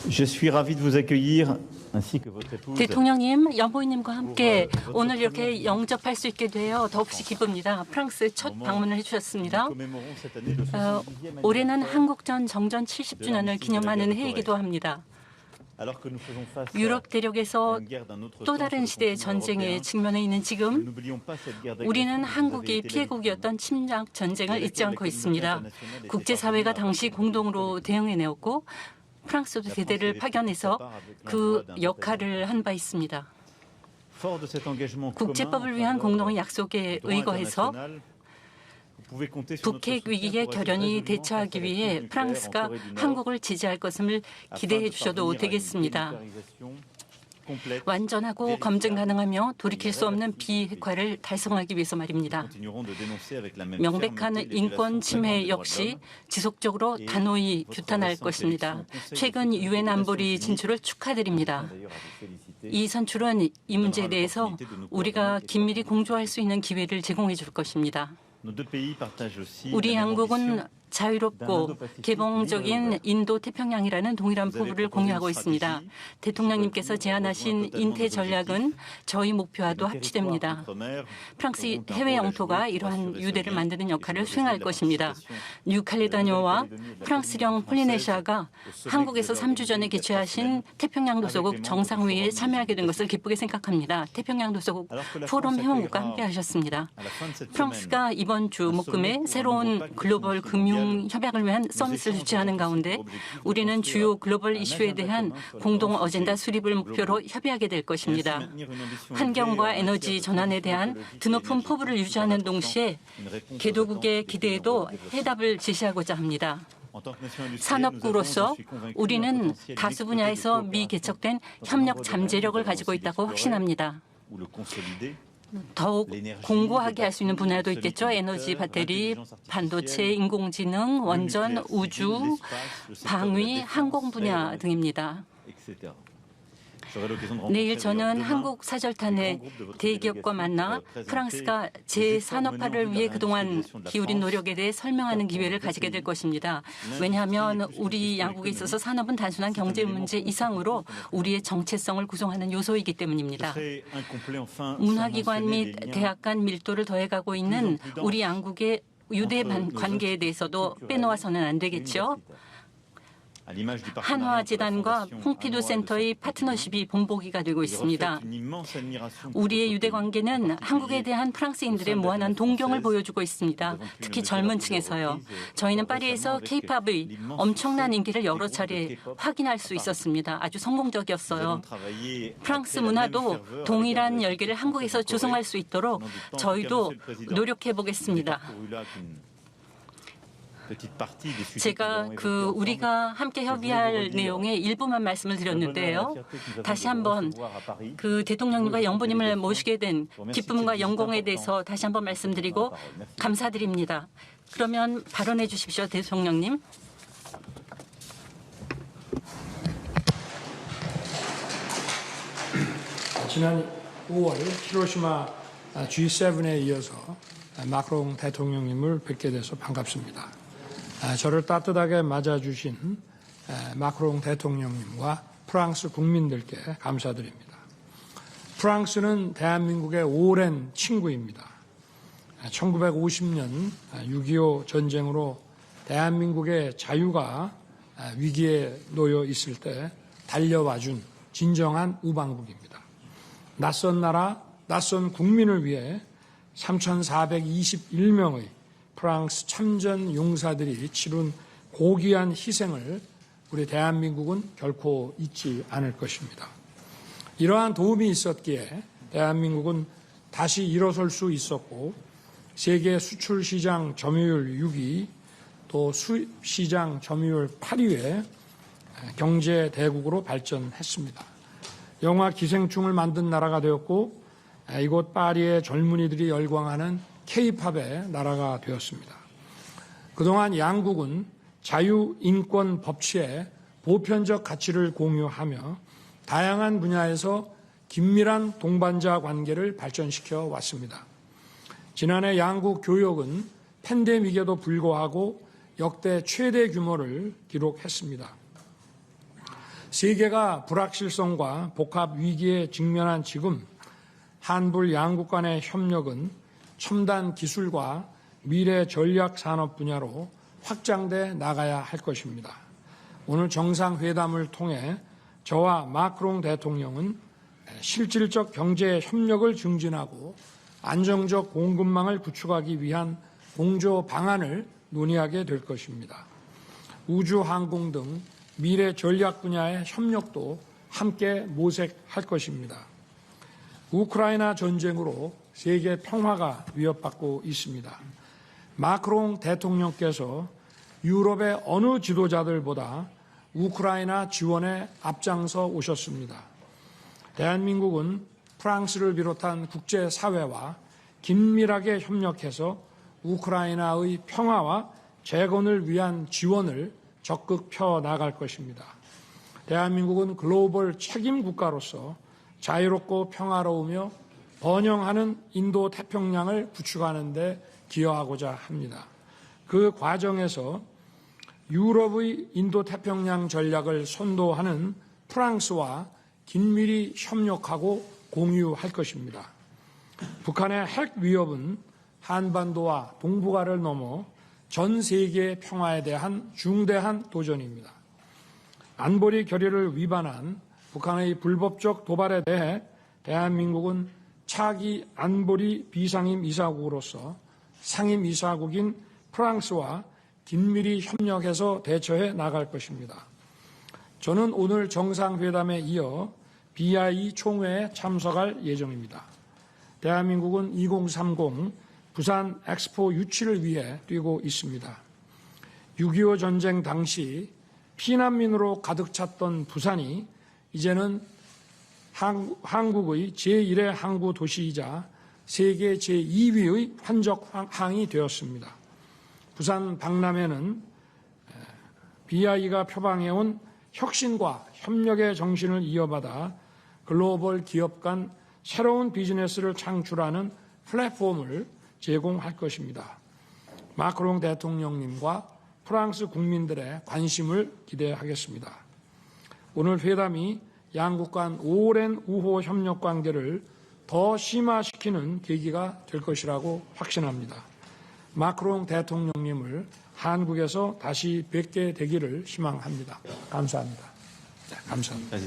Je suis ravi de vous accueillir ainsi que votre épouse. 대통령님, 연보이님과 함께 오늘 이렇게 영접할 수 있게 되어 더없이 기쁩니다. 프랑스 첫 방문을 해주셨습니다. 올해는 한국전 정전 70주년을 기념하는 해이기도 합니다. 유럽 대륙에서 또 다른 시대의 전쟁에 직면해 있는 지금 우리는 한국이 피해국이었던 침략 전쟁을 잊지 않고 있습니다. 국제사회가 당시 공동으로 대응해내었고 프랑스도 대대를 파견해서 그 역할을 한 바 있습니다. 국제법을 위한 공동의 약속에 의거해서 북핵 위기에 결연히 대처하기 위해 프랑스가 한국을 지지할 것을 기대해 주셔도 되겠습니다. 완전하고 검증 가능하며 돌이킬 수 없는 비핵화를 달성하기 위해서 말입니다. 명백한 인권 침해 역시 지속적으로 단호히 규탄할 것입니다. 최근 유엔 안보리 진출을 축하드립니다. 이 선출은 이 문제에 대해서 우리가 긴밀히 공조할 수 있는 기회를 제공해 줄 것입니다. 우리 양국은 자유롭고 개방적인 인도 태평양이라는 동일한 포부를 공유하고 있습니다. 대통령님께서 제안하신 인태 전략은 저희 목표와도 합치됩니다. 프랑스 해외 영토가 이러한 유대를 만드는 역할을 수행할 것입니다. 뉴칼레도니아와 프랑스령 폴리네시아가 한국에서 3주 전에 개최하신 태평양도서국 정상회의에 참여하게 된 것을 기쁘게 생각합니다. 태평양도서국 포럼 회원국과 함께하셨습니다. 프랑스가 이번 주 목금에 새로운 글로벌 금융 협약을 위한 서밋을 주최하는 가운데 우리는 주요 글로벌 이슈에 대한 공동 어젠다 수립을 목표로 협의하게 될 것입니다. 환경과 에너지 전환에 대한 드높은 포부를 유지하는 동시에 개도국의 기대에도 해답을 제시하고자 합니다. 산업국으로서 우리는 다수 분야에서 미개척된 협력 잠재력을 가지고 있다고 확신합니다. 더욱 공고하게 할 수 있는 분야도 있겠죠. 에너지, 배터리, 반도체, 인공지능, 원전, 우주, 방위, 항공 분야 등입니다. 내일 저는 한국 사절단의 대기업과 만나 프랑스가 재산업화를 위해 그동안 기울인 노력에 대해 설명하는 기회를 가지게 될 것입니다. 왜냐하면 우리 양국에 있어서 산업은 단순한 경제 문제 이상으로 우리의 정체성을 구성하는 요소이기 때문입니다. 문화기관 및 대학 간 밀도를 더해가고 있는 우리 양국의 유대 관계에 대해서도 빼놓아서는 안 되겠죠. 한화재단과 퐁피두 센터의 파트너십이 본보기가 되고 있습니다. 우리의 유대 관계는 한국에 대한 프랑스인들의 무한한 동경을 보여주고 있습니다. 특히 젊은 층에서요. 저희는 파리에서 K-팝의 엄청난 인기를 여러 차례 확인할 수 있었습니다. 아주 성공적이었어요. 프랑스 문화도 동일한 열기를 한국에서 조성할 수 있도록 저희도 노력해 보겠습니다. 제가 우리가 함께 협의할 내용의 일부만 말씀을 드렸는데요. 다시 한번 대통령님과 영부님을 모시게 된 기쁨과 영광에 대해서 다시 한번 말씀드리고 감사드립니다. 그러면 발언해 주십시오, 대통령님. 지난 5월 히로시마 G7에 이어서 마크롱 대통령님을 뵙게 돼서 반갑습니다. 저를 따뜻하게 맞아주신 마크롱 대통령님과 프랑스 국민들께 감사드립니다. 프랑스는 대한민국의 오랜 친구입니다. 1950년 6.25 전쟁으로 대한민국의 자유가 위기에 놓여 있을 때 달려와준 진정한 우방국입니다. 낯선 나라, 낯선 국민을 위해 3,421명의 프랑스 참전 용사들이 치룬 고귀한 희생을 우리 대한민국은 결코 잊지 않을 것입니다. 이러한 도움이 있었기에 대한민국은 다시 일어설 수 있었고 세계 수출 시장 점유율 6위, 또 수입 시장 점유율 8위의 경제 대국으로 발전했습니다. 영화 기생충을 만든 나라가 되었고 이곳 파리의 젊은이들이 열광하는 K-팝의 나라가 되었습니다. 그동안 양국은 자유, 인권, 법치의 보편적 가치를 공유하며 다양한 분야에서 긴밀한 동반자 관계를 발전시켜 왔습니다. 지난해 양국 교역은 팬데믹에도 불구하고 역대 최대 규모를 기록했습니다. 세계가 불확실성과 복합 위기에 직면한 지금 한불 양국 간의 협력은 첨단 기술과 미래 전략 산업 분야로 확장돼 나가야 할 것입니다. 오늘 정상회담을 통해 저와 마크롱 대통령은 실질적 경제 협력을 증진하고 안정적 공급망을 구축하기 위한 공조 방안을 논의하게 될 것입니다. 우주 항공 등 미래 전략 분야의 협력도 함께 모색할 것입니다. 우크라이나 전쟁으로 세계 평화가 위협받고 있습니다. 마크롱 대통령께서 유럽의 어느 지도자들보다 우크라이나 지원에 앞장서 오셨습니다. 대한민국은 프랑스를 비롯한 국제사회와 긴밀하게 협력해서 우크라이나의 평화와 재건을 위한 지원을 적극 펴나갈 것입니다. 대한민국은 글로벌 책임 국가로서 자유롭고 평화로우며 번영하는 인도 태평양을 구축하는 데 기여하고자 합니다. 그 과정에서 유럽의 인도 태평양 전략을 선도하는 프랑스와 긴밀히 협력하고 공유할 것입니다. 북한의 핵 위협은 한반도와 동북아를 넘어 전 세계의 평화에 대한 중대한 도전입니다. 안보리 결의를 위반한 북한의 불법적 도발에 대해 대한민국은 차기 안보리 비상임 이사국으로서 상임 이사국인 프랑스와 긴밀히 협력해서 대처해 나갈 것입니다. 저는 오늘 정상회담에 이어 BIE 총회에 참석할 예정입니다. 대한민국은 2030 부산 엑스포 유치를 위해 뛰고 있습니다. 6.25 전쟁 당시 피난민으로 가득 찼던 부산이 이제는 한국의 제1의 항구 도시이자 세계 제2위의 환적항이 되었습니다. 부산 박람회는 BIE가 표방해온 혁신과 협력의 정신을 이어받아 글로벌 기업 간 새로운 비즈니스를 창출하는 플랫폼을 제공할 것입니다. 마크롱 대통령님과 프랑스 국민들의 관심을 기대하겠습니다. 오늘 회담이 양국 간 오랜 우호 협력 관계를 더 심화시키는 계기가 될 것이라고 확신합니다. 마크롱 대통령님을 한국에서 다시 뵙게 되기를 희망합니다. 감사합니다. 네, 감사합니다.